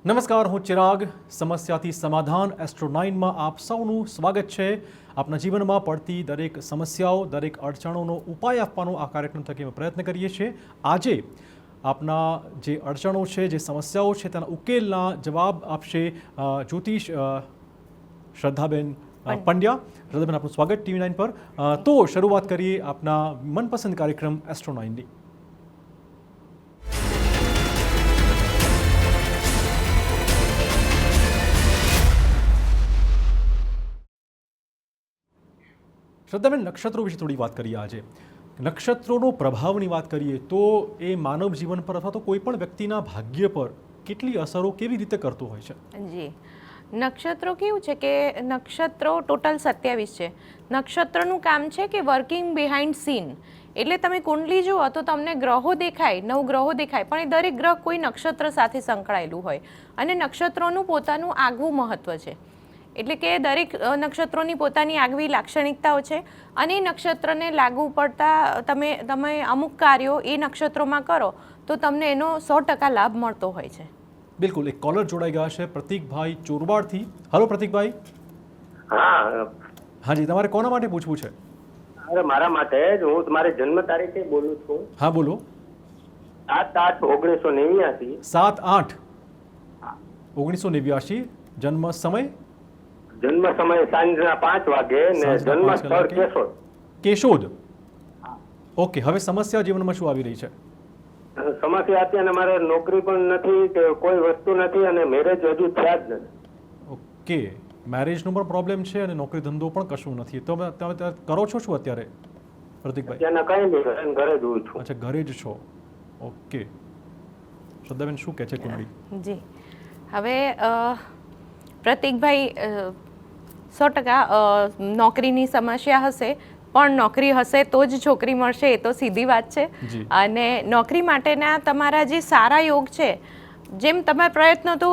નમસ્કાર, હું ચિરાગ. સમસ્યાથી સમાધાન એસ્ટ્રો 9માં આપ સૌનું સ્વાગત છે. આપના જીવનમાં પડતી દરેક સમસ્યાઓ, દરેક અડચણોનો ઉપાય આપવાનો આ કાર્યક્રમ થકી અમે પ્રયત્ન કરીએ છીએ. આજે આપના જે અડચણો છે, જે સમસ્યાઓ છે, તેના ઉકેલના જવાબ આપશે જ્યોતિષ શ્રદ્ધાબેન પંડ્યા. શ્રદ્ધાબેન, આપનું સ્વાગત TV9 પર. તો શરૂઆત કરીએ આપના મનપસંદ કાર્યક્રમ એસ્ટ્રો 9ની. શ્રદ્ધાબેન, નક્ષત્રો વિશે થોડી વાત કરીએ. આજે નક્ષત્રોનો પ્રભાવની વાત કરીએ તો એ માનવ જીવન પર અથવા તો કોઈ પણ વ્યક્તિના ભાગ્ય પર કેટલી અસરો કેવી રીતે કરતો હોય છે? જી, નક્ષત્રો કેવું છે કે નક્ષત્રો ટોટલ 27 છે. નક્ષત્રનું કામ છે કે વર્કિંગ બિહાઇન્ડ સીન. એટલે તમે કુંડલી જુઓ તો તમને ગ્રહો દેખાય, 9 ગ્રહો દેખાય, પણ એ દરેક ગ્રહ કોઈ નક્ષત્ર સાથે સંકળાયેલું હોય. અને નક્ષત્રોનું પોતાનું આગવું મહત્વ છે. એટલે કે દરેક નક્ષત્રોની પોતાની આગવી લાક્ષણિકતાઓ છે અને એ નક્ષત્રને લાગુ પડતા તમે અમુક કાર્યો એ નક્ષત્રોમાં કરો તો તમને એનો 100% લાભ મળતો હોય છે. બિલકુલ. એક કોલર જોડાઈ ગયા છે, પ્રતિકભાઈ ચોરવાડથી. હલો પ્રતિકભાઈ. હાજી, તમારે કોના માટે પૂછવું છે? અરે મારા માટે જ. હું તમારી જન્મ તારીખે બોલું છું. હા, બોલો. 7/8/1989. 7/8/1989. જન્મ સમય? જન્મ સમય સાંજના 5 વાગે ને જન્મ સ્થળ કેશોદ. કેશોદ. ઓકે. હવે સમસ્યા જીવનમાં શું આવી રહી છે? સમસ્યા અત્યારે મારે નોકરી પણ નથી કે કોઈ વસ્તુ નથી અને મેરેજ હજુ થયા જ નથી. ઓકે. મેરેજનો પણ પ્રોબ્લેમ છે અને નોકરી ધંધો પણ કશું નથી. તો તમે કરો છો શું અત્યારે પ્રતિકભાઈ? અત્યારે કઈ નહીં, ઘરે જ હું છું. અચ્છા, ઘરે જ છો. ઓકે. શ્રદ્ધાબેન, શું કહે છે કુંડળી? જી, હવે પ્રતિકભાઈ 100% નોકરીની સમસ્યા હશે, પણ નોકરી હશે તો જ છોકરી મળશે, એ તો સીધી વાત છે. અને નોકરી માટેના તમારા જે સારા યોગ છે, જેમ તમારા પ્રયત્નો તો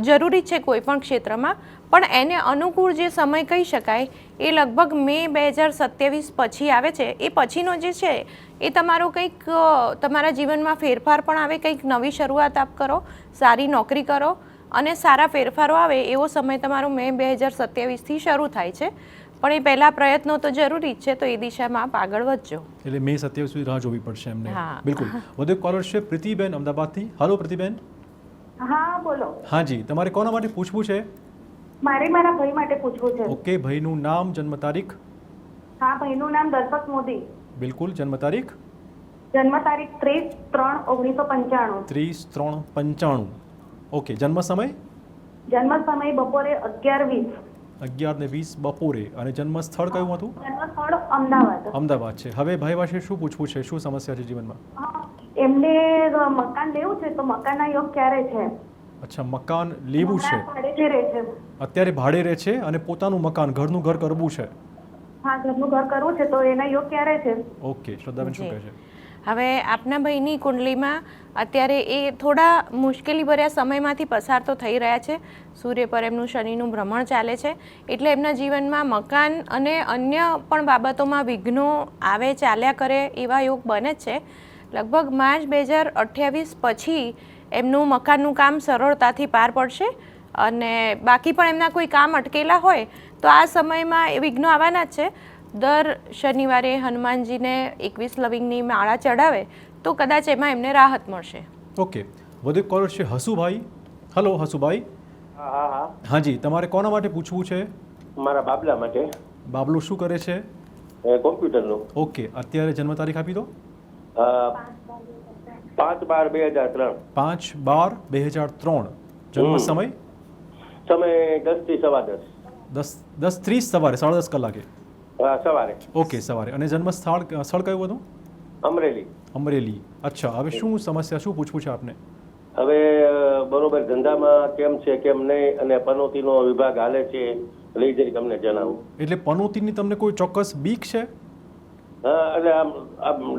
જરૂરી છે કોઈ પણ ક્ષેત્રમાં, પણ એને અનુકૂળ જે સમય કહી શકાય એ લગભગ મે 2027 પછી આવે છે. એ પછીનો જે છે એ તમારો કંઈક તમારા જીવનમાં ફેરફાર પણ આવે, કંઈક નવી શરૂઆત આપ કરો, સારી નોકરી કરો અને સારા ફેરફારો આવે એવો સમય તમારો મે 2027થી શરૂ થાય છે. પણ એ પહેલા પ્રયત્નો તો જરૂરી જ છે, તો એ દિશામાં આપ આગળ વધજો. એટલે મે 27 સુધી રાહ જોવી પડશે એમને. બિલકુલ. વધુ એક કોલર છે, પ્રીતિબેન અમદાવાદથી. હલો પ્રીતિબેન. હા, બોલો. હાજી, તમારે કોના માટે પૂછવું છે? મારે મારા ભાઈ માટે પૂછવું છે. ઓકે. ભાઈનું નામ, જન્મ તારીખ? હા, ભાઈનું નામ દર્પક મોદી. બિલકુલ. જન્મ તારીખ? જન્મ તારીખ 30/3/1995. 30/3/95. ઓકે. જન્મ સમય? જન્મ સમય બપોરે 11:20. 11:20 બપોરે. અને જન્મ સ્થળ કયું હતું? જન્મ સ્થળ અમદાવાદ. અમદાવાદ છે. હવે ભાઈ પાસે શું પૂછવું છે? શું સમસ્યા છે જીવનમાં? એમને મકાન લેવું છે, તો મકાનના યોગ ક્યારે છે? અચ્છા, મકાન લેવું છે. ભાડે રહે છે. અત્યારે ભાડે રહે છે અને પોતાનું મકાન, ઘરનું ઘર કરવું છે. હા, ઘરનું ઘર કરવું છે, તો એના યોગ ક્યારે છે? ઓકે. શ્રદ્ધાબેન, શું કહે છે? હવે આપના ભાઈની કુંડલીમાં અત્યારે એ થોડા મુશ્કેલીભર્યા સમયમાંથી પસાર તો થઈ રહ્યા છે. સૂર્ય પર એમનું શનિનું ભ્રમણ ચાલે છે, એટલે એમના જીવનમાં મકાન અને અન્ય પણ બાબતોમાં વિઘ્નો આવે, ચાલ્યા કરે એવા યોગ બને જ છે. લગભગ માર્ચ 2028 પછી એમનું મકાનનું કામ સરળતાથી પાર પડશે. અને બાકી પણ એમના કોઈ કામ અટકેલા હોય તો આ સમયમાં એ વિઘ્નો આવવાના જ છે. દર શનિવારે હનુમાનજીને 21 લવિંગની માળા ચડાવે તો કદાચ એમાં એમને રાહત મળશે. ઓકે. વધુ એક કોલર છે, હસુભાઈ. હલો હસુભાઈ. હા. હાજી, તમારે કોના માટે પૂછવું છે? મારા બાબલા માટે. બાબલો શું કરે છે? કોમ્પ્યુટરનું. ઓકે. અત્યારે જન્મ તારીખ આપી દો. 5/12/2003. 5/12/2003. જન્મ સમય? સમય 10 થી 10:15. 10:30 સવારે, 10:30 કલાકે. સવારે. ઓકે, સવારે. અને જન્મ સ્થળ કયું હતું? અમરેલી. અમરેલી. અચ્છા. હવે શું સમસ્યા, શું પૂછવું છે આપને? હવે બરોબર ધંધામાં કેમ છે કેમ નહીં, અને પનોતીનો વિભાગ હાલે છે, લઈ જઈ તમને જણાવું. એટલે પનોતીની તમને કોઈ ચોક્કસ બીક છે? હા, એટલે આમ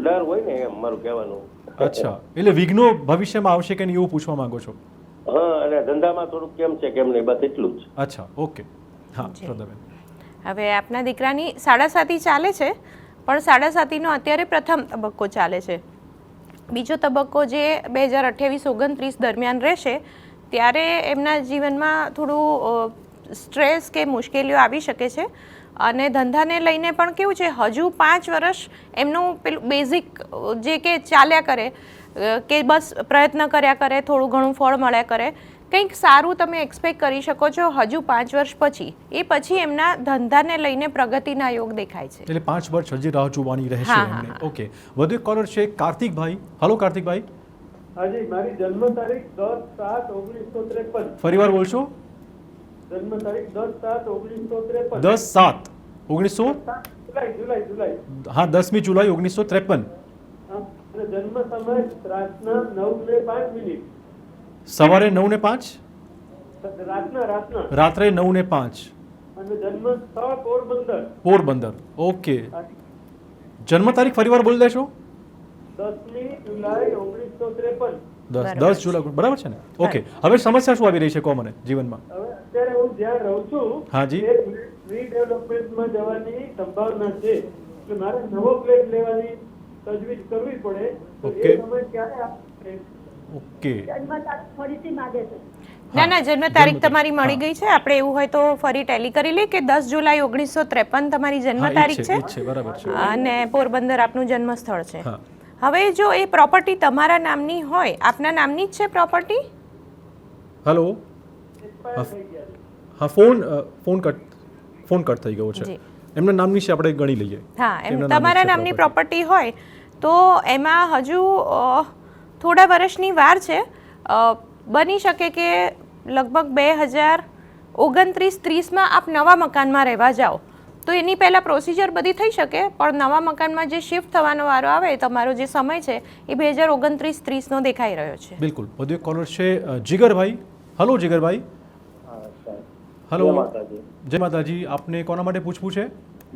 ડર હોય ને, એમ મારું કહેવાનું. અચ્છા. એટલે વિઘ્નો ભવિષ્યમાં આવશે કે નહીં એવું પૂછવા માંગો છો? હા, અને ધંધામાં થોડુંક કેમ છે કેમ નહીં, બસ એટલું જ. અચ્છા. ઓકે. હા, શ્રદ્ધાબેન. હવે આપના દીકરાની 7.5 ચાલે છે, પણ 7.5નો અત્યારે પ્રથમ તબક્કો ચાલે છે. બીજો તબક્કો જે 2028-29 દરમિયાન રહેશે ત્યારે એમના જીવનમાં થોડું સ્ટ્રેસ કે મુશ્કેલીઓ આવી શકે છે. અને ધંધાને લઈને પણ કેવું છે, હજુ 5 વર્ષ એમનું પેલું બેઝિક જે કે ચાલ્યા કરે, કે બસ પ્રયત્ન કર્યા કરે, થોડું ઘણું ફળ મળ્યા કરે, કંઈક સારું તમે એક્સપેક્ટ કરી શકો છો હજુ 5 વર્ષ પછી. એ પછી એમના ધંધાને લઈને પ્રગતિના યોગ દેખાય છે. એટલે 5 વર્ષ હજી રાહ જોવાની રહેશે હા, એમને. હા. ઓકે, વધુ એક કોલર છે કાર્તિકભાઈ. હલો કાર્તિકભાઈ, હાજી, મારી જન્મ તારીખ 10/7/1953. ફરીવાર બોલશો. જન્મ તારીખ 10/7/1953. 10/7/1900. જુલાઈ. હા, 10મી જુલાઈ 1953. અને જન્મ સમય રાતના 9:05. સવારે 9:05, રાતના રાત્રે 9:05. અને જન્મ સ્થળ પોરબંદર. પોરબંદર. ઓકે, જન્મ તારીખ ફરીવાર બોલી દેશો. 10મી જુલાઈ 1953. 10 જુલાઈ, બરાબર છે ને? ઓકે, હવે સમસ્યા શું આવી રહી છે કહો મને જીવનમાં? હવે અત્યારે હું જ્યાં રહું છું હાજી. એ રીડેવલપમેન્ટમાં જવાની સંભાવના છે, એટલે મારે નવો ફ્લેટ લેવાની તજવીજ કરવી પડે. તો ઓકે. એ સમય ક્યારે આપશે? ઓકે, જન્મ તારીખ ફરીથી માંગે છે. ના, જન્મ તારીખ તમારી મળી ગઈ છે. આપણે એવું હોય તો ફરી ટેલી કરી લઈએ કે 10 જુલાઈ 1953 તમારી જન્મ હા, તારીખ ઈ છે છે, બરાબર છે. અને પોરબંદર આપનું જન્મ સ્થળ છે. હા. હવે જો એ પ્રોપર્ટી તમારા નામની હોય, આપના નામની જ છે પ્રોપર્ટી? હલો. Expire થઈ ગયા છે. હા, ફોન કટ થઈ ગયો છે. જી. એમના નામની છે, આપણે ગણી લઈએ. હા, એમ એમના તમારા છે નામની property. પ્રોપર્ટી હોય તો એમાં હજુ થોડા વર્ષની વાર છે. બની શકે કે લગભગ 2029-30માં આપ નવા મકાનમાં રહેવા જાઓ તો એની પહેલાં પ્રોસિજર બધી થઈ શકે, પણ નવા મકાનમાં જે શિફ્ટ થવાનો વારો આવે, તમારો જે સમય છે એ 2029-30નો દેખાઈ રહ્યો છે. બિલકુલ. વધુ એક કોલર છે જીગરભાઈ. હલો જીગરભાઈ. હલો. જય માતાજી. જય માતાજી. આપને કોના માટે પૂછવું છે?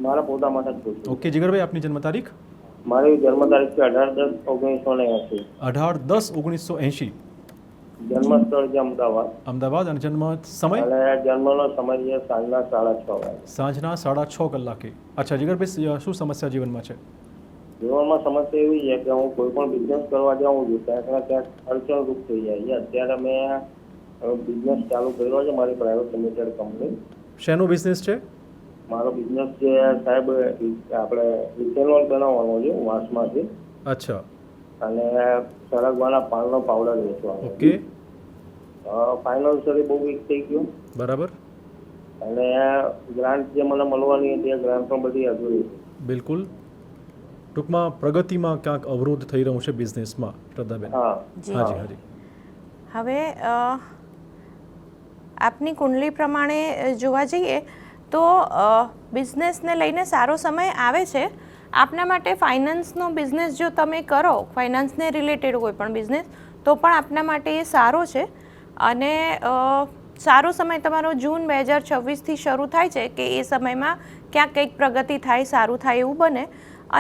મારા પોતા માટે જ પૂછ્યું. ઓકે જીગરભાઈ, આપની જન્મ તારીખ? મારી જન્મ તારીખ છે 18/10/1980. 18/10/1980. જન્મ સ્થળ છે અમદાવાદ. અમદાવાદ. અને જન્મ સમય? અને જન્મનો સમય છે સાંજના 6:30 વાગે. સાંજના 6:30 કલાકે. અચ્છા જીગરભાઈ, શું સમસ્યા જીવનમાં છે? જીવનમાં સમસ્યા એવી છે કે હું કોઈ પણ બિઝનેસ કરવા જાઉં છું ક્યાંક ને ક્યાંક અડચણરૂપ થઈ જાય છે. અત્યારે મેં બિઝનેસ ચાલુ કર્યો છે, મારી પ્રાઇવેટ લિમિટેડ કંપની. શેનો બિઝનેસ છે? મારો બિઝનેસ છે સાહેબ, આપણે ઇથેનોલ બનાવવાનો છે વાંસમાંથી, અચ્છા. અને સરગવાના પાનનો પાવડર વેચવાનો. ઓકે, ફાઇનાન્શિયલી બહુ વીક થઈ ગયું, બરાબર. અને ગ્રાન્ટ જે મને મળવાની હતી એ ગ્રાન્ટ પણ બધી અધૂરી છે. બિલકુલ. ટૂંકમાં પ્રગતિમાં ક્યાંક અવરોધ થઈ રહ્યો છે બિઝનેસમાં, શ્રદ્ધાબેન. હા. હાજી હાજી. હવે આપની કુંડલી પ્રમાણે જોવા જઈએ તો બિઝનેસને લઈને સારો સમય આવે છે. આપના માટે ફાઇનાન્સનો બિઝનેસ જો તમે કરો, ફાઇનાન્સને રિલેટેડ કોઈ પણ બિઝનેસ, તો પણ આપના માટે એ સારો છે. અને સારો સમય તમારો જૂન 2026થી શરૂ થાય છે કે એ સમયમાં ક્યાંક કંઈક પ્રગતિ થાય, સારું થાય એવું બને.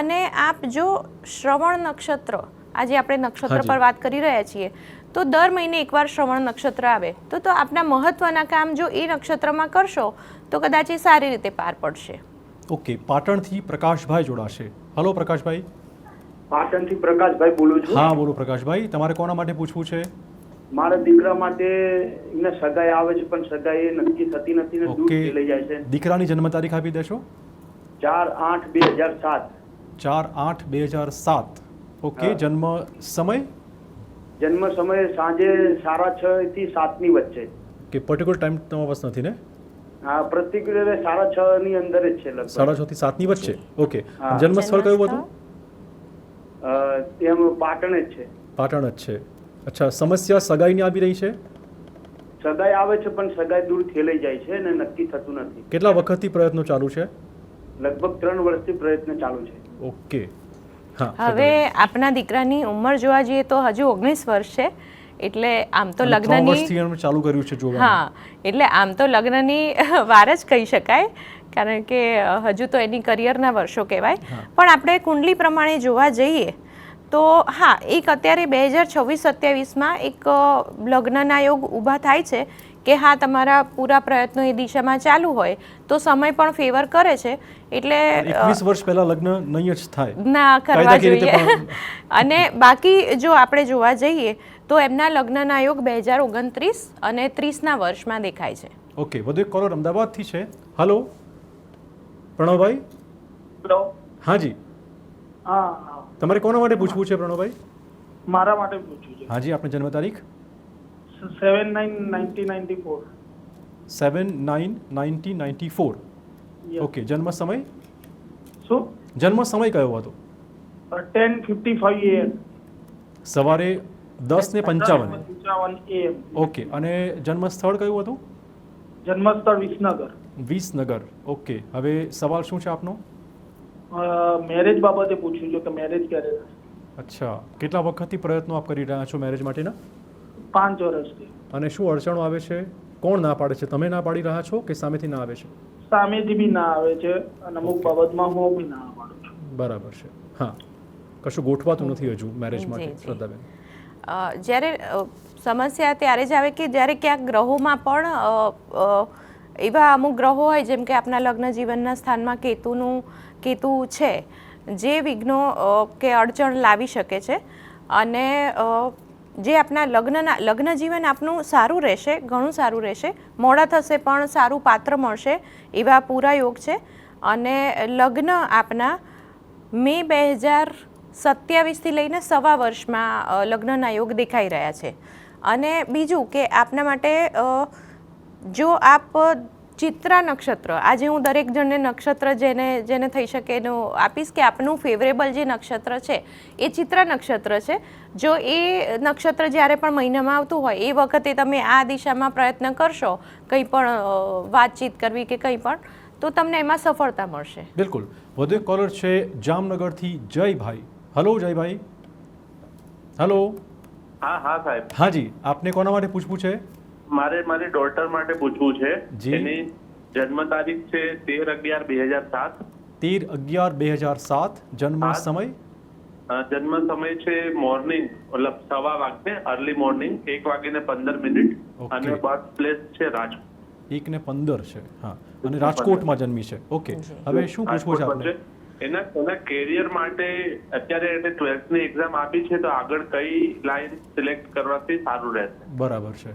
અને આપ જો શ્રવણ નક્ષત્ર, આજે આપણે નક્ષત્ર પર વાત કરી રહ્યા છીએ, તો દર મહિને એકવાર શ્રવણ નક્ષત્ર આવે તો આપના મહત્વના કામ જો એ નક્ષત્રમાં કરશો તો કદાચ એ સારી રીતે પાર પડશે. ઓકે, પાટણથી પ્રકાશભાઈ જોડાશે. હલો પ્રકાશભાઈ. પાટણથી પ્રકાશભાઈ બોલું છું. હા બોલો પ્રકાશભાઈ, તમારે કોના માટે પૂછવું છે? મારા દીકરા માટે એમને સગાઈ આવે છે પણ સગાઈ નક્કી થતી નથી ને દૂર ઓકે, લઈ જાય છે. દીકરાની જન્મ તારીખ આપી દેશો. 4/8/2007. 4/8/2007. ઓકે, જન્મ સમય? જન્મ સમય સાંજે 6:30 થી 7ની વચ્ચે. કે પર્ટિક્યુલર ટાઈમ તમારી પાસે નથી ને? હા, પ્રતિક્રિયા 6:30 ની અંદર જ છે લગભગ. 6:30 થી 7ની વચ્ચે. ઓકે, હા. જન્મ સ્થળ કયું હતું? તેમ પાટણ જ છે. પાટણ જ છે. અચ્છા, સમસ્યા સગાઈની આવી રહી છે? સગાઈ આવે છે પણ સગાઈ દૂર થેલાઈ જાય છે અને નક્કી થતું નથી. કેટલા વખતથી પ્રયત્નો ચાલુ છે? લગભગ 3 વર્ષથી પ્રયત્ન ચાલુ છે. ઓકે. હા, હવે આપના દીકરાની ઉંમર જોવા જઈએ તો હજુ 19 વર્ષ છે. એટલે આમ તો અને 3 લગ્નની, વર્ષથી એમણે ચાલુ કર્યું છે જોવાનું. હા, એટલે આમ તો લગ્નની વાર જ કહી શકાય, કારણ કે હજુ તો એની કરિયરના વર્ષો કહેવાય. પણ આપણે કુંડલી પ્રમાણે જોવા જઈએ તો હા, એક અત્યારે 2026-27માં એક લગ્નના યોગ ઊભા થાય છે કે હા, તમારા પૂરા પ્રયત્નો એ દિશામાં ચાલુ હોય તો સમય પણ ફેવર કરે છે. એટલે 21 વર્ષ પહેલા લગ્ન નહીં જ થાય. ના કરવા કાયદાકીય રીતે જોઈએ. પણ. અને બાકી જો આપણે જોવા જઈએ તો એમના લગ્નના યોગ 2029 અને 30ના વર્ષમાં દેખાય છે. ઓકે, વધુ એક કોલર અમદાવાદથી છે. હલો પ્રણવભાઈ. હેલો. હાજી, હા, તમારે કોના માટે પૂછવું છે પ્રણવભાઈ? મારા માટે પૂછ્યું છે. હાજી, આપની જન્મ તારીખ? 7/9/1994. 7/9/1994. ઓકે, જન્મ સમય? શું? જન્મ સમય કયો હતો? 10:55 AM. સવારે 10:55. 55 AM. ઓકે, અને જન્મ સ્થળ કયું હતું? જન્મસ્થળ વિસનગર. વિસનગર. ઓકે, હવે સવાલ શું છે આપનો? મેરેજ બાબતે પૂછ્યું છે કે મેરેજ ક્યારે થશે? અચ્છા, કેટલા વખતથી પ્રયત્નો આપ કરી રહ્યા છો મેરેજ માટેના? 5 વર્ષથી. અને શું અડચણો આવે છે? કોણ ના પાડે છે? તમે ના પાડી રહ્યા છો કે સામેથી ના આવે છે? સામેથી બી ના આવે છે અને અમુક બાબતમાં હું બી ના પાડું છું. બરાબર છે. હા, કશું ગોઠવાતું નથી હજુ મેરેજ માટે, જી, જી. શ્રદ્ધાબેન? જ્યારે સમસ્યા ત્યારે જ આવે કે જ્યારે ક્યાંક ગ્રહોમાં પણ એવા અમુક ગ્રહો હોય જેમ કે આપણા લગ્ન જીવનના સ્થાનમાં કેતુ છે, જે વિઘ્નો કે અડચણ લાવી શકે છે. અને જે આપણા લગ્ન જીવન આપનું સારું રહેશે, ઘણું સારું રહેશે, મોડા થશે પણ સારું પાત્ર મળશે એવા પૂરા યોગ છે. અને લગ્ન આપના મે 2027થી લઈને 1.25 વર્ષમાં લગ્નના યોગ દેખાઈ રહ્યા છે. અને બીજું કે આપના માટે જો આપ ચિત્રા નક્ષત્ર, આજે હું દરેક જણને નક્ષત્ર જેને થઈ શકે એનું આપીશ કે આપનું ફેવરેબલ જે નક્ષત્ર છે એ ચિત્રા નક્ષત્ર છે. જો એ નક્ષત્ર જ્યારે પણ મહિનામાં આવતું હોય એ વખતે તમે આ દિશામાં પ્રયત્ન કરશો, કંઈ પણ વાતચીત કરવી કે કંઈ પણ, તો તમને એમાં સફળતા મળશે. બિલકુલ. વધુ એક કોલર છે જામનગરથી, જયભાઈ. હલો જયભાઈ. હલો. હા સાહેબ. હાજી, આપને કોના માટે પૂછવું છે? મારી ડોટર માટે પૂછવું છે. જી. એની જન્મ તારીખ છે 13/11/2007. 13/11/2007. જન્મ હા. સમય? જન્મ સમય છે મોર્નિંગ, મતલબ 1:15 વાગે, અર્લી મોર્નિંગ 1:15. ઓકે. અને બર્થ પ્લેસ છે રાજકોટ. 1:15 છે. હા, અને રાજકોટમાં જન્મી છે. ઓકે, હવે શું પૂછવું છે આપને? એના કેરિયર માટે અત્યારે એને 12th ની એક્ઝામ આપી છે, તો આગળ કઈ લાઈન સિલેક્ટ કરવાથી સારું રહેશે? બરાબર છે.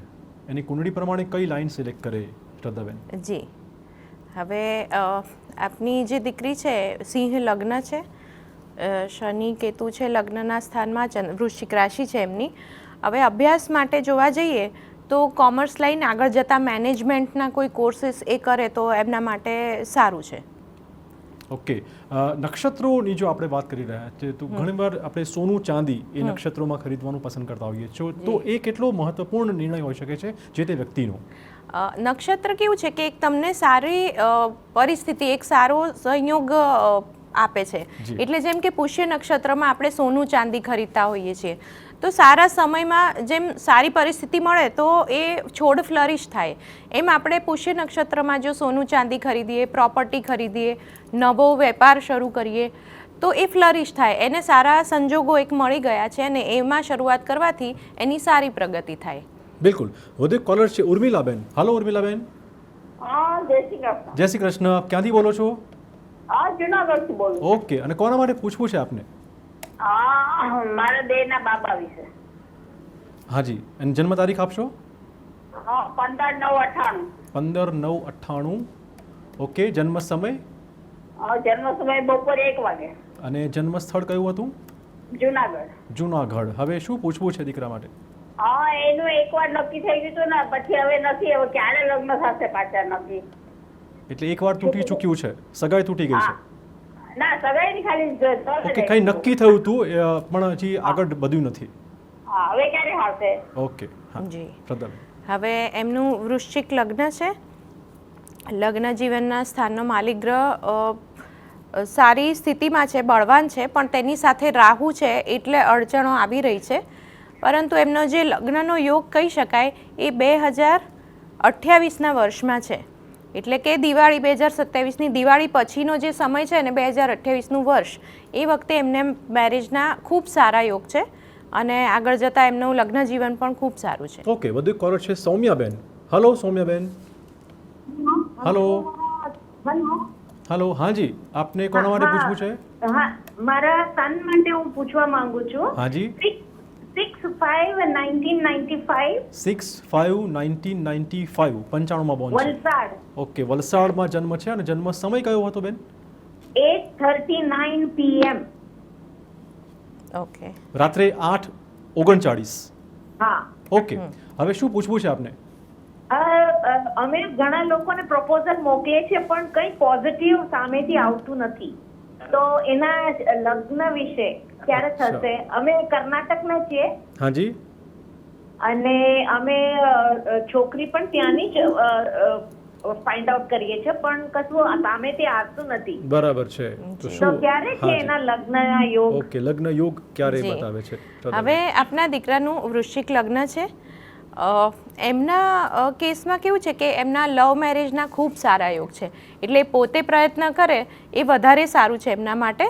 એની કુંડળી પ્રમાણે કઈ લાઈન સિલેક્ટ કરે શ્રદ્ધાબેન? જી, હવે આપની જે દીકરી છે સિંહ લગ્ન છે, શનિ કેતુ છે લગ્નના સ્થાનમાં, વૃશ્ચિક રાશિ છે એમની. હવે અભ્યાસ માટે જોવા જઈએ તો કોમર્સ લાઈન, આગળ જતાં મેનેજમેન્ટના કોઈ કોર્સીસ એ કરે તો એમના માટે સારું છે. ઓકે, નક્ષત્રોની જો આપણે વાત કરી રહ્યા છીએ તો ઘણીવાર આપણે સોનું ચાંદી એ નક્ષત્રોમાં ખરીદવાનું પસંદ કરતા હોઈએ છીએ, તો એ કેટલો મહત્વપૂર્ણ નિર્ણય હોઈ શકે છે જે તે વ્યક્તિનો? નક્ષત્ર કેવું છે કે એક તમને સારી પરિસ્થિતિ, એક સારો સંયોગ આપે છે. એટલે જેમ કે પુષ્ય નક્ષત્રમાં આપણે સોનું ચાંદી ખરીદતા હોઈએ છીએ, તો સારા સમયમાં જેમ સારી પરિસ્થિતિ મળે તો એ છોડ ફ્લરિશ થાય, એમ આપણે પુષ્ય નક્ષત્રમાં જો સોનું ચાંદી ખરીદીએ, પ્રોપર્ટી ખરીદીએ, નવો વેપાર શરૂ કરીએ તો એ ફ્લરિશ થાય. એને સારા સંજોગો એક મળી ગયા છે અને એમાં શરૂઆત કરવાથી એની સારી પ્રગતિ થાય. બિલકુલ. વધુ એક કોલર છે ઉર્મિલાબેન. હાલો ઉર્મિલાબેન. હા, જય શ્રી કૃષ્ણ. જય શ્રી કૃષ્ણ. ક્યાંથી બોલો છો? હા, જુનાગઢથી બોલું છું. ઓકે, અને કોના માટે પૂછવું છે આપને? હા, મારા દેરના બાબા વિશે. હાજી, અને જન્મ તારીખ આપશો? હા, 15/9/98. 15/9/98. ઓકે, જન્મ સમય? જન્મ સમય બપોરે 1 વાગે. અને જન્મ સ્થળ કયું હતું? જુનાગઢ. જુનાગઢ. હવે શું પૂછવું છે દીકરા માટે? હા, એનું એકવાર નક્કી થઈ ગયું હતું ને, પછી હવે નથી. હવે ક્યારે લગ્ન થશે પાછા નક્કી? એટલે એકવાર તૂટી ચૂક્યું છે, સગાઈ તૂટી ગઈ છે? ના, સગાઈ ની ખાલી. ઓકે, કંઈ નક્કી થયું હતું પણ હજી આગળ બધું નથી. હા, હવે ક્યારે આવશે? ઓકે, હા જી. શ્રદ્ધાબેન. હવે એમનું વૃશ્ચિક લગ્ન છે. લગ્ન જીવનના સ્થાનનો માલિક ગ્રહ સારી સ્થિતિમાં છે, બળવાન છે, પણ તેની સાથે રાહુ છે એટલે અડચણો આવી રહી છે. પરંતુ એમનો જે લગ્નનો યોગ કહી શકાય એ 2028ના વર્ષમાં છે. એટલે કે દિવાળી 2027ની દિવાળી પછીનો જે સમય છે ને 2028નું વર્ષ, એ વખતે એમને મેરેજના ખૂબ સારા યોગ છે અને આગળ જતાં એમનું લગ્ન જીવન પણ ખૂબ સારું છે. ઓકે, વધુ એક કોલર છે સૌમ્યાબેન. હલો સૌમ્યાબેન. હલો. હલો, હાજી, આપને કોના માટે પૂછવું છે? હા, મારા સન માટે હું પૂછવા માંગુ છું. હાજી. 6/5/1995 6/5/1995 95 બોર્ન છે. વલસાડ. ઓકે, વલસાડમાં જન્મ છે અને જન્મ સમય કયો હતો બેન? 8:39 PM. ઓકે. રાત્રે 8:39. હા. ઓકે, હવે શું પૂછવું છે આપને? અમે ઘણા લોકોને પ્રપોઝલ મોકલીએ છીએ પણ કંઈ પોઝિટિવ સામેથી આવતું નથી, તો એના લગ્ન વિશે ક્યારે થશે? અમે કર્ણાટકના છીએ હાજી. અને અમે છોકરી પણ ત્યાંની જ ફાઇન્ડ આઉટ કરીએ છીએ પણ કશું સામેથી આવતું નથી. બરાબર છે. તો તો શું ક્યારે છે એના લગ્નના યોગ? ઓકે, લગ્ન યોગ ક્યારે જી. બતાવે છે? હવે આપના દીકરાનું વૃશ્ચિક લગ્ન છે. એમના કેસમાં કેવું છે કે એમના લવ મેરેજના ખૂબ સારા યોગ છે, એટલે પોતે પ્રયત્ન કરે એ વધારે સારું છે એમના માટે.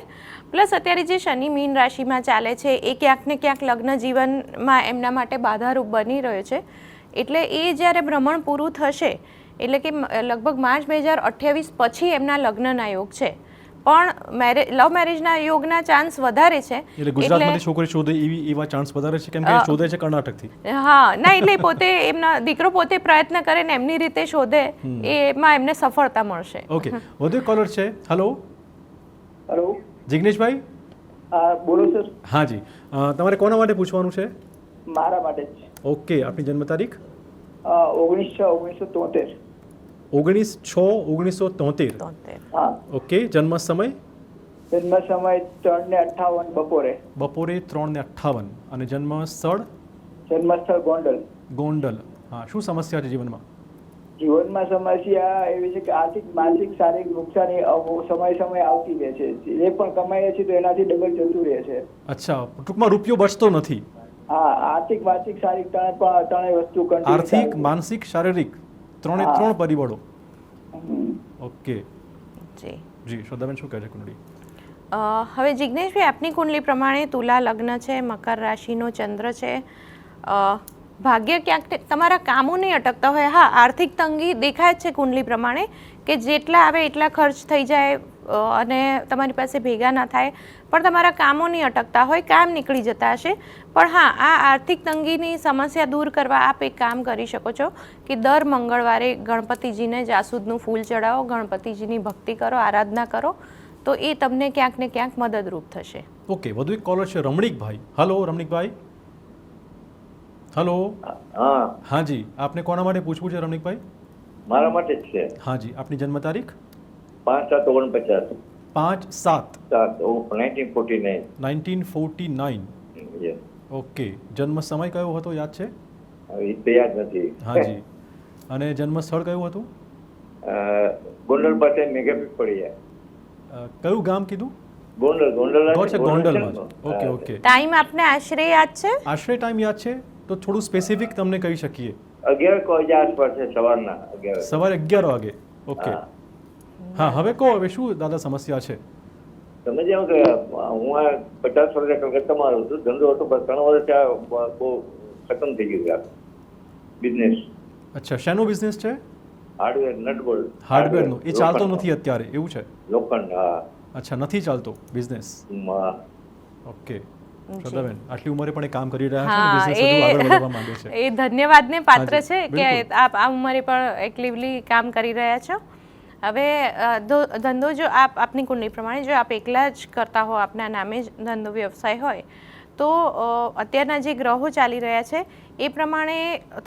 પ્લસ અત્યારે જે શનિ મીન રાશિમાં ચાલે છે એ ક્યાંક ને ક્યાંક લગ્ન જીવનમાં એમના માટે બાધારૂપ બની રહ્યો છે, એટલે એ જ્યારે ભ્રમણ પૂરું થશે એટલે કે લગભગ માર્ચ 2028 પછી એમના લગ્નના યોગ છે. પણ લવ મેરેજના યોગના ચાન્સ વધારે છે. એટલે ગુજરાતમાંથી છોકરી શોધે એવા ચાન્સ વધારે છે, કેમ કે શોધે છે કર્ણાટકથી. હા, ના એટલે પોતે એમના દીકરો પોતે પ્રયત્ન કરે ને એમની રીતે શોધે એમાં એમને સફળતા મળશે. ઓકે, વધુ એક કોલર છે. હેલો હેલો, જિગ્નેશભાઈ. બોલો સર. હાજી, તમારે કોના માટે પૂછવાનું છે? મારા માટે જ. ઓકે, આપની જન્મ તારીખ? 19/6/1973. 19/6/1973. હા. ઓકે, જન્મ સમય? જન્મ સમય 3:58 બપોરે. બપોરે 3:58. અને જન્મ સ્થળ? જન્મસ્થળ ગોંડલ. ગોંડલ. હા, શું સમસ્યા છે જીવનમાં? જીવનમાં સમસ્યા એવી છે કે આર્થિક માનસિક શારીરિક નુકસાની સમય આવતી રહે છે. જે પણ કમાઈએ છીએ તો એનાથી ડબલ જતું રહે છે. અચ્છા, ટૂંકમાં રૂપિયો બચતો નથી. હા, આર્થિક માનસિક શારીરિક ત્રણેય વસ્તુ આર્થિક, માનસિક, શારીરિક ત્રણ પરિબળો. ઓકે જી જી, શ્રદ્ધાબેન શું કહે છે કુંડળી? હવે જિગ્નેશભાઈ આપની કુંડલી પ્રમાણે તુલા લગ્ન છે, મકર રાશિનો ચંદ્ર છે. ભાગ્ય ક્યાંક તમારા કામો નહીં અટકતા હોય. હા, આર્થિક તંગી દેખાય જ છે કુંડલી પ્રમાણે કે જેટલા આવે એટલા ખર્ચ થઈ જાય અને તમારી પાસે ભેગા ના થાય, પણ તમારા કામો નહીં અટકતા હોય, કામ નીકળી જતા હશે. પણ હા, આ આર્થિક તંગીની સમસ્યા દૂર કરવા આપ એક કામ કરી શકો છો કે દર મંગળવારે ગણપતિજીને જાસૂદનું ફૂલ ચડાવો, ગણપતિજીની ભક્તિ કરો, આરાધના કરો, તો એ તમને ક્યાંક ને ક્યાંક મદદરૂપ થશે. ઓકે, વધુ એક કોલર છે રમણીકભાઈ. હલો રમણીકભાઈ. હલો. હા, હાજી, આપને કોના માટે પૂછવું છે રમણીકભાઈ? મારા માટે જ છે. હાજી, આપની જન્મ તારીખ? 5/7/49. 5/7/1949. 1949. ઓકે, જન્મ સમય કયો હતો યાદ છે? એ તો યાદ નથી. હાજી, અને જન્મ સ્થળ કયું હતું? ગોંડલ પાસે મેઘાપીઠ પડી. કયું ગામ કીધું? ગોંડલ. ગોંડલમાં જ. Okay okay. ટાઈમ આપને આશરે યાદ છે? આશરે ટાઈમ યાદ છે તો થોડું સ્પેસિફિક તમને કહી શકીએ. 11 વાગે આસપાસ છે, સવારના 11. સવારે 11 વાગે. ઓકે. હા, હવે કહો, હવે શું દાદા સમસ્યા છે? તમે જેમ કે હું 50 વર્ષ કલકત્તામાં રહું છું, ધંધો હતો, પણ 3 વર્ષ બહુ ખતમ થઈ ગયું બિઝનેસ. અચ્છા, શેનો બિઝનેસ છે? Hardware, nut bolt. હાર્ડવેરનો. એ ચાલતો નથી અત્યારે, એવું છે? લોખંડ. હા. અચ્છા, નથી ચાલતો બિઝનેસ. ઓકે. શ્રદ્ધાબેન આટલી ઉંમરે પણ એ કામ કરી રહ્યા છે, બિઝનેસ વધુ આગળ વધારવા માંગે છે. એ ધન્યવાદને પાત્ર હાજી, છે કે આપ આ ઉંમરે પણ એક્ટિવલી કામ કરી રહ્યા છો. હવે ધંધો જો આપની કુંડલી પ્રમાણે જો આપ એકલા જ કરતા હો, આપના નામે જ ધંધો વ્યવસાય હોય, તો અત્યારના જે ગ્રહો ચાલી રહ્યા છે એ પ્રમાણે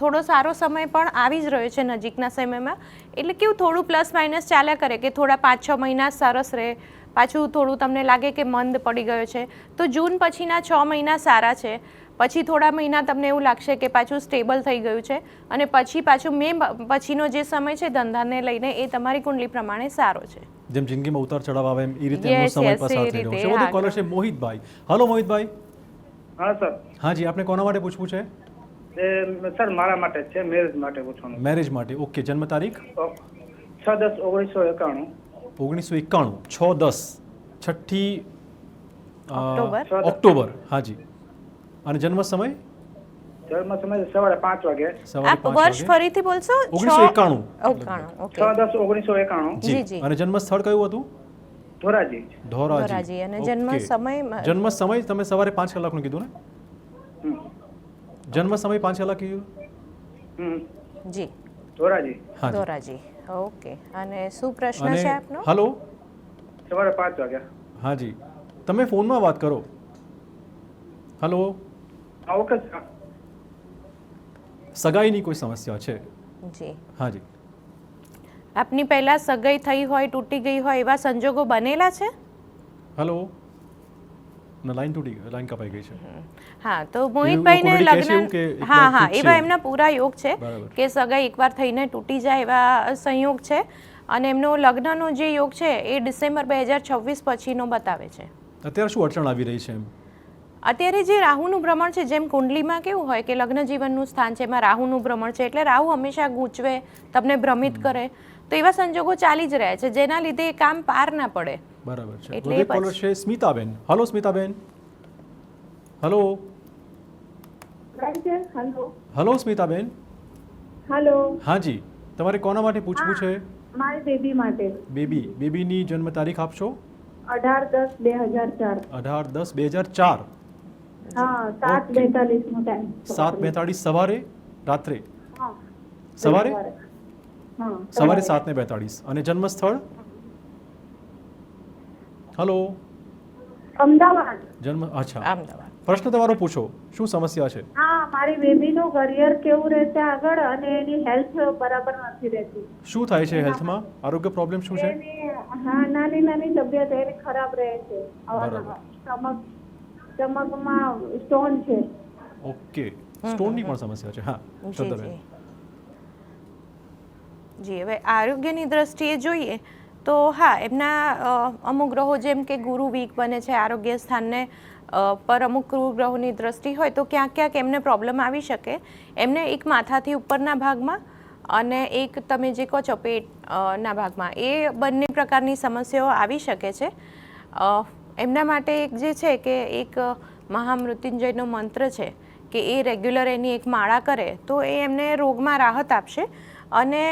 થોડો સારો સમય પણ આવી જ રહ્યો છે નજીકના સમયમાં. એટલે કેવું થોડું પ્લસ માઇનસ ચાલ્યા કરે કે થોડા 5-6 મહિના સરસ રહે, પાછું થોડું તમને લાગે કે મંદ પડી ગયો છે તો જૂન પછીના 6 મહિના સારા છે. પછી થોડા મહિના તમને એવું લાગશે કે પાછું સ્ટેબલ થઈ ગયું છે, અને પછી પાછું મે પછીનો જે સમય છે ધંધાને લઈને એ તમારી કુંડલી પ્રમાણે સારો છે. જેમ જિંદગીમાં ઉતાર ચઢાવ આવે એમ એ રીતે એમનો સમય પસાર થઈ રહ્યો છે. વધુ કોલર છે મોહિતભાઈ. હલો મોહિતભાઈ. હા સર. હાજી, આપને કોના માટે પૂછવું છે? સર મારા માટે છે, મેરેજ માટે પૂછવાનું. મેરેજ માટે. ઓકે, જન્મ તારીખ? 6/10/1991. 1991. 6/10. 6ઠી ઓક્ટોબર. હાજી. અને જન્મ સમય? જન્મ સમય સવારે 5 વાગે. આપ વર્ષ ફરીથી બોલશો? 1991. 6/10/1991. જી જી. અને જન્મ સ્થળ કયું હતું? ધોરાજી. ધોરાજી. અને જન્મ સમય? જન્મ સમય તમે સવારે 5 કલાકનું કીધું ને? જન્મ સમય 5 કલાક કીધું? જી ધોરાજી હા જી. દોરાજી. ઓકે, અને શું પ્રશ્ન અને છે આપનો? હલો, સવારે 5 વાગ્યા. હા જી, તમે ફોનમાં વાત કરો. હલો, હા ઓકે સર. સગાઈની કોઈ સમસ્યા છે? જી, હા જી. આપની પહેલા સગાઈ થઈ હોય, તૂટી ગઈ હોય એવા સંજોગો બનેલા છે? હલો, ના લાઈન તૂટી ગઈ, લાઈન કપાઈ ગઈ છે. હા, તો મોહિતભાઈને એવું already કહે છે એવું લગ્ન, કે એકવાર હા હા, તૂટશે એવા એવું. એમના પૂરા યોગ છે બરાબર. કે સગાઈ એકવાર થઈને તૂટી જાય એવા સંયોગ છે. અને એમનો લગ્નનો જે યોગ છે એ ડિસેમ્બર 2026 પછીનો બતાવે છે. અત્યારે શું અડચણ આવી રહી છે એમ? અત્યારે જે રાહુનું ભ્રમણ છે, જેમ કુંડલીમાં કેવું હોય કે લગ્ન જીવનનું સ્થાન છે, એમાં રાહુનું ભ્રમણ છે, એટલે રાહુ હંમેશા ગૂંચવે, તમને ભ્રમિત કરે. તો એવા સંજોગો ચાલી જ રહ્યા છે, જેના લીધે એ કામ પાર ના પડે. બરાબર છે. એટલે વધુ એક કોલર છે Smitaben. Hello Smitaben. Hello, hello hello Smitaben. Hello, હા જી, તમારે કોના માટે પૂછવું છે? મારી બેબી માટે બેબીની જન્મ તારીખ આપશો? 18/10/2004. 18/10/2004. હા, 7:42 નો ટાઈમ. 7:42 સવારે, રાત્રે? હા, સવારે હા, સવારે 7:42. અને જન્મ સ્થળ? હલો, અમદાવાદ. જન્મ, અચ્છા. અમદાવાદ. પ્રશ્ન તમારો પૂછો, શું સમસ્યા છે? હા, મારી બેબીનું કરિયર કેવું રહેશે આગળ, અને એની હેલ્થ બરાબર નથી રહેતી. શું થાય છે હેલ્થમાં? આરોગ્ય પ્રોબ્લેમ શું છે? એની હા, નાની નાની તબિયત એની ખરાબ રહે છે. બરાબર. સ્ટમકમાં સ્ટોન છે. ઓકે, સ્ટોનની પણ સમસ્યા છે. હા, જી શ્રદ્ધાબેન. જી જી, હવે આરોગ્યની દ્રષ્ટિએ જોઈએ તો હા, એમના અમુક ગ્રહો જેમ કે ગુરુ વીક બને છે આરોગ્ય સ્થાનને પર, અમુક ગ્રહોની દ્રષ્ટિ હોય તો ક્યાંક ક્યાંક એમને પ્રોબ્લેમ આવી શકે. એમને એક માથાથી ઉપરના ભાગમાં અને એક તમે જે કહો છો પેટના ભાગમાં, એ બંને પ્રકારની સમસ્યાઓ આવી શકે છે. એમના માટે એક જે છે કે એક મહામૃત્યુંજયનો મંત્ર છે કે એ રેગ્યુલર એની એક માળા કરે તો એ એમને રોગમાં રાહત આપશે. અને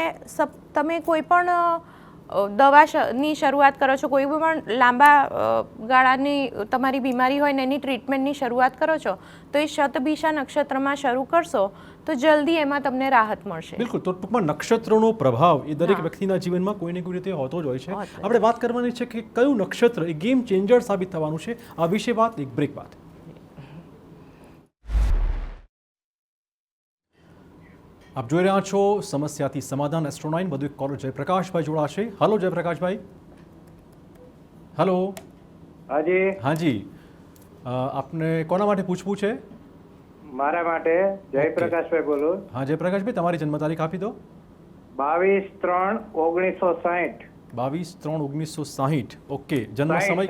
તમે કોઈ પણ દવાની શરૂઆત કરો છો, કોઈ પણ લાંબા ગાળાની તમારી બીમારી હોય ને એની ટ્રીટમેન્ટની શરૂઆત કરો છો, તો એ શતભિષા નક્ષત્રમાં શરૂ કરશો તો જલ્દી એમાં તમને રાહત મળશે. બિલકુલ. તો ટૂંકમાં નક્ષત્રનો પ્રભાવ એ દરેક વ્યક્તિના જીવનમાં કોઈને કોઈ રીતે હોતો જ હોય છે. આપણે વાત કરવાની છે કે કયું નક્ષત્ર એ ગેમ ચેન્જર સાબિત થવાનું છે. આ વિશે વાત એક બ્રેક બાદ. આપ જોઈ રહ્યા છો સમસ્યાથી સમાધાન એસ્ટ્રો9. વધુ એક કોલર જયપ્રકાશભાઈ જોડાશે. હલો જયપ્રકાશભાઈ. હલો. હાજી. હાજી, આપને કોના માટે પૂછવું છે? મારા માટે જયપ્રકાશભાઈ બોલું. હા જયપ્રકાશભાઈ, તમારી જન્મ તારીખ આપી દો. 22/3/1960. 22/3/1960. ઓકે, જન્મ સમય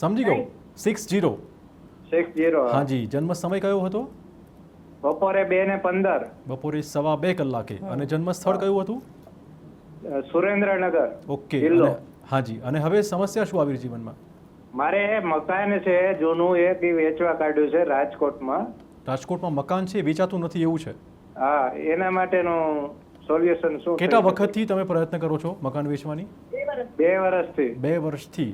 સમજી ગયો. 60. 60. હાજી, જન્મ સમય કયો હતો? બપોરે 2:15. બપોરે 2:15 કલાકે. અને જન્મ સ્થળ કયું હતું? સુરેન્દ્રનગર. ઓકે. જિલ્લો. હાજી, અને હવે સમસ્યા શું આવી જીવનમાં? મારે મકાન છે જૂનું, એક ઈ વેચવા કાઢ્યું છે રાજકોટમાં. રાજકોટમાં મકાન છે, વેચાતું નથી એવું છે? હા, એના માટેનું સોલ્યુશન શું? કેટલા વખતથી તમે પ્રયત્ન કરો છો મકાન વેચવાની? 2 વર્ષથી. 2 વર્ષથી.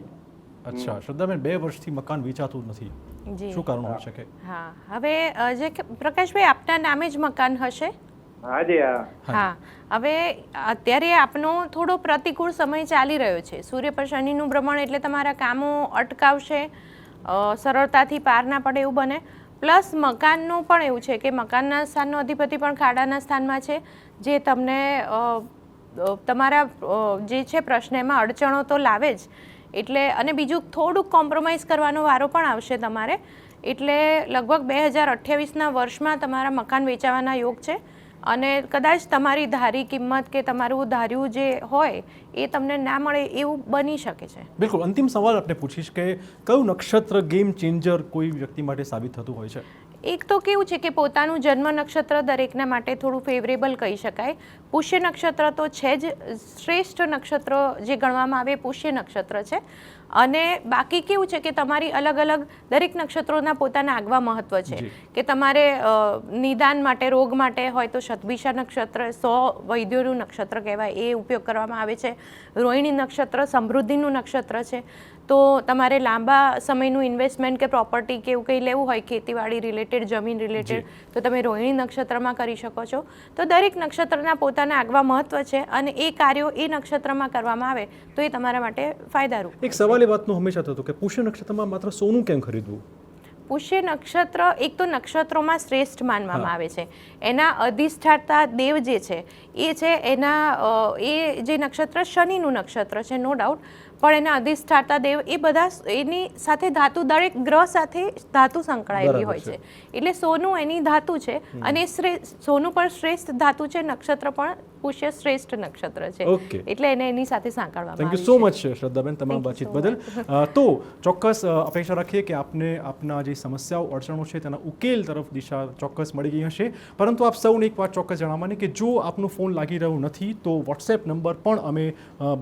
અચ્છા શ્રદ્ધાબેન, 2 વર્ષથી મકાન વેચાતું નથી, જી. શું કારણ હોઈ શકે? હા, હવે જે પ્રકાશભાઈ આપના નામે જ મકાન હશે? હાજી. હા. હા, હવે અત્યારે આપનો થોડો પ્રતિકૂળ સમય ચાલી રહ્યો છે. સૂર્ય પર શનિનું ભ્રમણ એટલે તમારા કામો અટકાવશે, સરળતાથી પાર ના પડે એવું બને. પ્લસ મકાનનું પણ એવું છે કે મકાનના સ્થાનનો અધિપતિ પણ ખાડાના સ્થાનમાં છે, જે તમને તમારા જે છે પ્રશ્ન એમાં અડચણો તો લાવે જ. એટલે અને બીજું થોડુંક કોમ્પ્રોમાઇઝ કરવાનો વારો પણ આવશે તમારે. એટલે લગભગ 2028ના વર્ષમાં તમારા મકાન વેચાવાના યોગ છે. અને કદાચ તમારી ધારી કિંમત કે તમારું ધાર્યું જે હોય એ તમને ના મળે એવું બની શકે છે. બિલકુલ. અંતિમ સવાલ આપણે પૂછીશ કે કયું નક્ષત્ર ગેમ ચેન્જર કોઈ વ્યક્તિ માટે સાબિત થતું હોય છે? એક તો કેવું છે કે પોતાનું જન્મ નક્ષત્ર દરેકના માટે થોડું ફેવરેબલ કહી શકાય, પુષ્ય નક્ષત્ર તો છે જ, શ્રેષ્ઠ નક્ષત્ર જે ગણવામાં આવે એ પુષ્ય નક્ષત્ર છે. અને બાકી કેવું છે કે તમારી અલગ અલગ દરેક નક્ષત્રોના પોતાના આગવા મહત્વ છે કે તમારે નિદાન માટે, રોગ માટે હોય તો શતભિષા નક્ષત્ર 100 વૈદ્યોનું નક્ષત્ર કહેવાય, એ ઉપયોગ કરવામાં આવે છે. રોહિણી નક્ષત્ર સમૃદ્ધિનું નક્ષત્ર છે. તો તમારે લાંબા સમયનું ઇન્વેસ્ટમેન્ટ કે પ્રોપર્ટી કે એવું કંઈ લેવું હોય, ખેતીવાડી રિલેટેડ, જમીન રિલેટેડ, તો તમે રોહિણી નક્ષત્રમાં કરી શકો છો. તો દરેક નક્ષત્રના પોતાના આગવા મહત્વ છે અને એ કાર્યો એ નક્ષત્રમાં કરવામાં આવે તો એ તમારા માટે ફાયદારૂપ. એક સવાલ એ વાતનો હંમેશા થતો કે પુષ્ય નક્ષત્રમાં માત્ર સોનું કેમ ખરીદવું? પુષ્ય નક્ષત્ર એક તો નક્ષત્રોમાં શ્રેષ્ઠ માનવામાં આવે છે. એના અધિષ્ઠાતા દેવ જે છે એ છે એ જે નક્ષત્ર શનિનું નક્ષત્ર છે, નો ડાઉટ, પણ એના અધિષ્ઠાતા દેવ એ બધા એની સાથે ધાતુ, દરેક ગ્રહ સાથે ધાતુ સંકળાયેલી હોય છે. એટલે સોનું એની ધાતુ છે અને સોનું પણ શ્રેષ્ઠ ધાતુ છે, નક્ષત્ર પણ પુષ્ય શ્રેષ્ઠ નક્ષત્ર છે, એટલે એને એની સાથે સાંકળવામાં થેન્ક યુ સો મચ શ્રદ્ધાબેન તમામ વાતચીત બદલ. તો ચોક્કસ અપેક્ષા રાખીએ કે આપને આપના જે સમસ્યાઓ, અડચણો છે તેના ઉકેલ તરફ દિશા ચોક્કસ મળી ગઈ હશે. પરંતુ આપ સૌને એક વાત ચોક્કસ જણાવવાની કે જો આપનો ફોન લાગી રહ્યો નથી તો વોટ્સએપ નંબર પણ અમે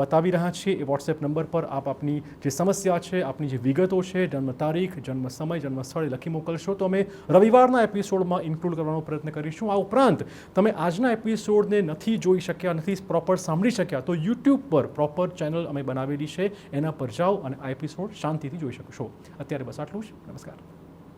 બતાવી રહ્યા છીએ. એ વોટ્સએપ નંબર પર આપ આપની જે સમસ્યા છે, આપની જે વિગતો છે, જન્મ તારીખ, જન્મ સમય, જન્મ સ્થળ લખી મોકલશો તો અમે રવિવારના એપિસોડમાં ઇન્ક્લુડ કરવાનો પ્રયત્ન કરીશું. આ ઉપરાંત તમે આજના એપિસોડને નથી જોઈ શક્યા, નથી પ્રોપર સાંભળી શક્યા તો યુટ્યુબ પર પ્રોપર ચેનલ અમે બનાવેલી છે, એના પર જાઓ અને આ એપિસોડ શાંતિથી જોઈ શકશો. અત્યારે બસ આટલું જ. નમસ્કાર.